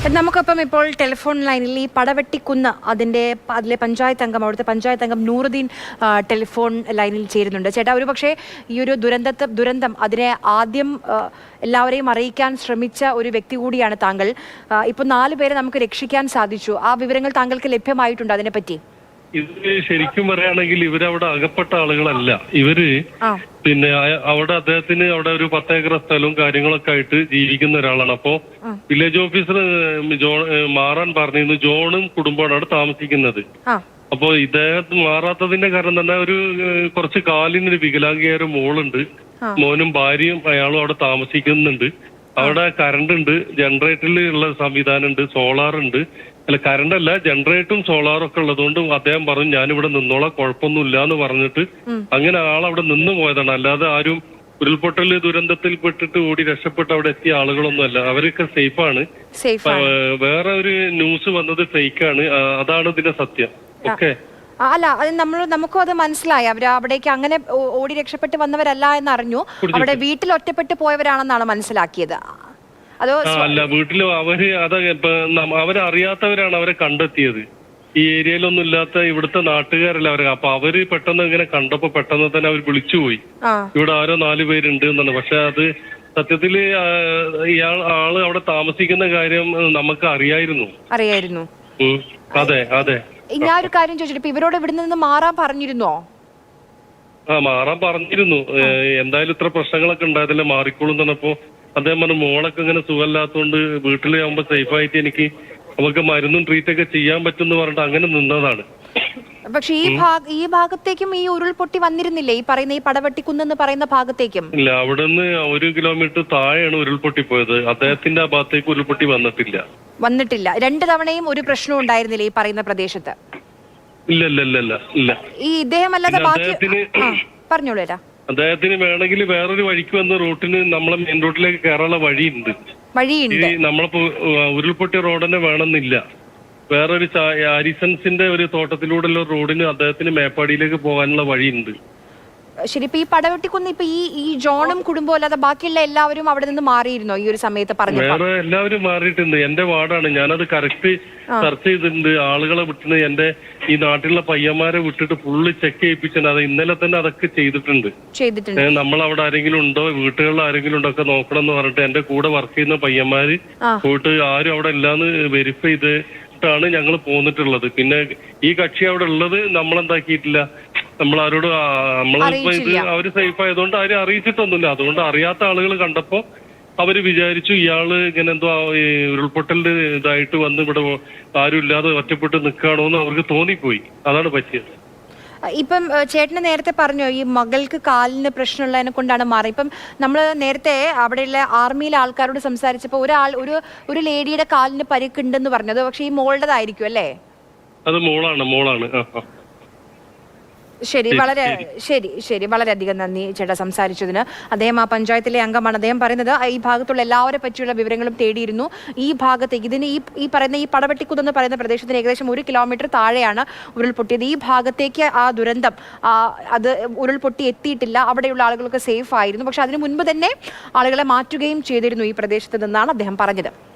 നമുക്കൊപ്പം ഇപ്പോൾ ടെലിഫോൺ ലൈനിൽ ഈ പടവെട്ടിക്കുന്ന് അതിലെ പഞ്ചായത്ത് അംഗം അവിടുത്തെ പഞ്ചായത്ത് അംഗം നൂറുദ്ദീൻ ടെലിഫോൺ ലൈനിൽ ചേരുന്നുണ്ട്. ചേട്ടാ, ഒരു പക്ഷേ ഈ ഒരു ദുരന്തം അതിനെ ആദ്യം എല്ലാവരെയും അറിയിക്കാൻ ശ്രമിച്ച ഒരു വ്യക്തി കൂടിയാണ് താങ്കൾ. ഇപ്പോൾ 4 പേരെ നമുക്ക് രക്ഷിക്കാൻ സാധിച്ചു. ആ വിവരങ്ങൾ താങ്കൾക്ക് ലഭ്യമായിട്ടുണ്ട് അതിനെപ്പറ്റി? ഇത് ശരിക്കും പറയുകയാണെങ്കിൽ ഇവരവിടെ അകപ്പെട്ട ആളുകളല്ല. ഇവര് പിന്നെ അവിടെ അദ്ദേഹത്തിന് അവിടെ ഒരു 10 ഏക്കർ സ്ഥലവും കാര്യങ്ങളൊക്കെ ആയിട്ട് ജീവിക്കുന്ന ഒരാളാണ്. അപ്പോ വില്ലേജ് ഓഫീസർ മാറാൻ പറഞ്ഞിരുന്നു. ജോണും കുടുംബമാണ് അവിടെ താമസിക്കുന്നത്. അപ്പോ ഇദ്ദേഹം മാറാത്തതിന്റെ കാരണം തന്നെ ഒരു കുറച്ച് കാലിനൊരു വികലാംഗിയായ ഒരു മോളുണ്ട്. മോനും ഭാര്യയും അയാളും അവിടെ താമസിക്കുന്നുണ്ട്. അവിടെ കറണ്ട് ഉണ്ട്, ജനറേറ്ററിൽ ഉള്ള സംവിധാനം ഉണ്ട്, സോളാർ ഉണ്ട്. അല്ല, കറണ്ട് അല്ല, ജനറേറ്ററും സോളാറും ഒക്കെ ഉള്ളതുകൊണ്ട് അദ്ദേഹം പറഞ്ഞു ഞാനിവിടെ നിന്നോളാം, കുഴപ്പമൊന്നുമില്ല എന്ന് പറഞ്ഞിട്ട് അങ്ങനെ ആളവിടെ നിന്ന് പോയതാണ്. അല്ലാതെ ആരും ഉരുൾപൊട്ടൽ ദുരന്തത്തിൽ പെട്ടിട്ട് ഓടി രക്ഷപ്പെട്ട് അവിടെ എത്തിയ ആളുകളൊന്നും അല്ല. അവരൊക്കെ സേഫാണ്. വേറെ ഒരു ന്യൂസ് വന്നത് ഫേക്കാണ്. അതാണ് ഇതിന്റെ സത്യം. ഓക്കെ, അല്ല, അത് നമുക്കും അത് മനസ്സിലായി. അവർ അവിടേക്ക് അങ്ങനെ ഓടി രക്ഷപ്പെട്ട് വന്നവരല്ല എന്ന് അറിഞ്ഞു. അവിടെ വീട്ടിൽ ഒറ്റപ്പെട്ട് പോയവരാണെന്നാണ് മനസ്സിലാക്കിയത്. അതോ അല്ല, വീട്ടിൽ അവരറിയാത്തവരാണ് അവരെ കണ്ടെത്തിയത്. ഈ ഏരിയയിലൊന്നും ഇല്ലാത്ത ഇവിടുത്തെ നാട്ടുകാരല്ല അവരെ. അപ്പൊ അവര് പെട്ടെന്ന് ഇങ്ങനെ കണ്ടപ്പോ പെട്ടെന്ന് തന്നെ അവർ വിളിച്ചുപോയി, ഇവിടെ ആരോ 4 പേരുണ്ട് എന്നാണ്. പക്ഷെ അത് സത്യത്തില് ആള് അവിടെ താമസിക്കുന്ന കാര്യം നമുക്ക് അറിയായിരുന്നു. അതെ അതെ. ഞാൻ ഒരു കാര്യം ചോദിച്ചിട്ട്, ഇവരോട് ഇവിടെ നിന്ന് മാറാൻ പറഞ്ഞിരുന്നോ? മാറാൻ പറഞ്ഞിരുന്നു. എന്തായാലും ഇത്ര പ്രശ്നങ്ങളൊക്കെ ഉണ്ടായതല്ലേ, മാറിക്കോളും തന്നപ്പോ അദ്ദേഹം പറഞ്ഞു മോളൊക്കെ ഇങ്ങനെ സുഖമില്ലാത്തതുകൊണ്ട് വീട്ടിലാവുമ്പോ സേഫായിട്ട് എനിക്ക് നമുക്ക് മരുന്നും ട്രീറ്റൊക്കെ ചെയ്യാൻ പറ്റുമെന്ന് പറഞ്ഞിട്ട് അങ്ങനെ നിന്നതാണ്. പക്ഷെ ഈ ഭാഗത്തേക്കും ഈ ഉരുൾപൊട്ടി വന്നിരുന്നില്ലേ? ഈ പറയുന്ന ഈ പടവെട്ടിക്കുന്ന് പറയുന്ന ഭാഗത്തേക്കും ഇല്ല. അവിടെ നിന്ന് 1 കിലോമീറ്റർ താഴെയാണ് ഉരുൾപൊട്ടി പോയത്. അദ്ദേഹത്തിന്റെ ആ ഭാഗത്തേക്ക് ഉരുൾപൊട്ടി വന്നിട്ടില്ല. 2 തവണയും ഒരു പ്രശ്നവും ഉണ്ടായിരുന്നില്ല ഈ പറയുന്ന പ്രദേശത്ത്? ഇല്ല ഇല്ല ഇല്ല ഇല്ല ഇല്ല. ഈ ഇദ്ദേഹം അല്ലാതെ ബാക്കി പറഞ്ഞോളൂ. അദ്ദേഹത്തിന് വേണമെങ്കിൽ വേറൊരു വഴിക്ക് വന്ന റൂട്ടിന് നമ്മളെ മെയിൻ റോഡിലേക്ക് കയറാനുള്ള വഴിയുണ്ട്. നമ്മളിപ്പോ ഉരുൾപൊട്ടിയ റോഡന്നെ വേണമെന്നില്ല. വേറൊരു ആരിസൺസിന്റെ ഒരു തോട്ടത്തിലൂടെയുള്ള റോഡിന് അദ്ദേഹത്തിന് മേപ്പാടിയിലേക്ക് പോകാനുള്ള വഴിയുണ്ട്. ശരി. ഇപ്പൊ ഈ പടവെട്ടിക്കുന്ന് ഇപ്പൊ ഈ ജോണും കുടുംബവും അല്ലാതെ ബാക്കിയുള്ള എല്ലാവരും അവിടെ നിന്ന് മാറിയിരുന്നോ ഈ ഒരു സമയത്ത്? പറഞ്ഞു വേറെ എല്ലാവരും മാറിയിട്ടുണ്ട്. എന്റെ വാർഡാണ്, ഞാനത് കറക്റ്റ് സെർച്ച് ചെയ്തിട്ടുണ്ട്. ആളുകളെ വിട്ടിട്ട് എന്റെ ഈ നാട്ടിലുള്ള പയ്യന്മാരെ വിട്ടിട്ട് ഫുള്ള് ചെക്ക് ചെയ്യിപ്പിച്ചിട്ടുണ്ട്. അത് ഇന്നലെ തന്നെ അതൊക്കെ ചെയ്തിട്ടുണ്ട്. നമ്മളവിടെ ആരെങ്കിലും ഉണ്ടോ, വീട്ടുകളിൽ ആരെങ്കിലും ഉണ്ടോ ഒക്കെ നോക്കണം എന്ന് പറഞ്ഞിട്ട് എന്റെ കൂടെ വർക്ക് ചെയ്യുന്ന പയ്യന്മാര് പോയിട്ട് ആരും അവിടെ ഇല്ലാന്ന് വെരിഫൈ ചെയ്തിട്ടാണ് ഞങ്ങൾ പോന്നിട്ടുള്ളത്. പിന്നെ ഈ കക്ഷി അവിടെ ഉള്ളത് നമ്മളെന്താക്കിയിട്ടില്ല, നമ്മളാരോട് അവര് സേഫ് ആയതുകൊണ്ട് ആരും അറിയിച്ചിട്ടൊന്നുമില്ല. അതുകൊണ്ട് അറിയാത്ത ആളുകൾ കണ്ടപ്പോ അവര് വിചാരിച്ചു ഇയാള് ഇങ്ങനെ എന്തോ ഉരുൾപൊട്ടലിന്റെ ഇതായിട്ട് വന്ന് ഇവിടെ ആരും ഇല്ലാതെ ഒറ്റപ്പെട്ട് നിൽക്കുകയാണോ എന്ന് അവർക്ക് തോന്നിപ്പോയി. അതാണ് പറ്റിയത്. ഇപ്പം ചേട്ടന് നേരത്തെ പറഞ്ഞു ഈ മകൾക്ക് കാലിന് പ്രശ്നമുള്ളതിനെ കൊണ്ടാണ് മാറി. ഇപ്പം നമ്മൾ നേരത്തെ അവിടെയുള്ള ആർമിയിലെ ആൾക്കാരോട് സംസാരിച്ചപ്പോൾ ഒരു ലേഡിയുടെ കാലിന് പരിക്കുണ്ടെന്ന് പറഞ്ഞത് പക്ഷെ ഈ മോളുടേതായിരിക്കും അല്ലേ? അത് മോളാണ്. ശരി, വളരെയധികം നന്ദി ചേട്ടാ സംസാരിച്ചതിന്. അദ്ദേഹം ആ പഞ്ചായത്തിലെ അംഗമാണ്. അദ്ദേഹം പറയുന്നത് ഈ ഭാഗത്തുള്ള എല്ലാവരെ പറ്റിയുള്ള വിവരങ്ങളും തേടിയിരുന്നു. ഈ ഭാഗത്തേക്ക് ഈ പറയുന്ന ഈ പടവെട്ടിക്കുന്ന് എന്ന് പറയുന്ന പ്രദേശത്തിന് ഏകദേശം 1 കിലോമീറ്റർ താഴെയാണ് ഉരുൾപൊട്ടിയത്. ഈ ഭാഗത്തേക്ക് ആ ദുരന്തം അത് ഉരുൾപൊട്ടി എത്തിയിട്ടില്ല. അവിടെയുള്ള ആളുകളൊക്കെ സേഫ് ആയിരുന്നു. പക്ഷെ അതിനു മുൻപ് തന്നെ ആളുകളെ മാറ്റുകയും ചെയ്തിരുന്നു ഈ പ്രദേശത്ത് നിന്നാണ് അദ്ദേഹം പറഞ്ഞത്.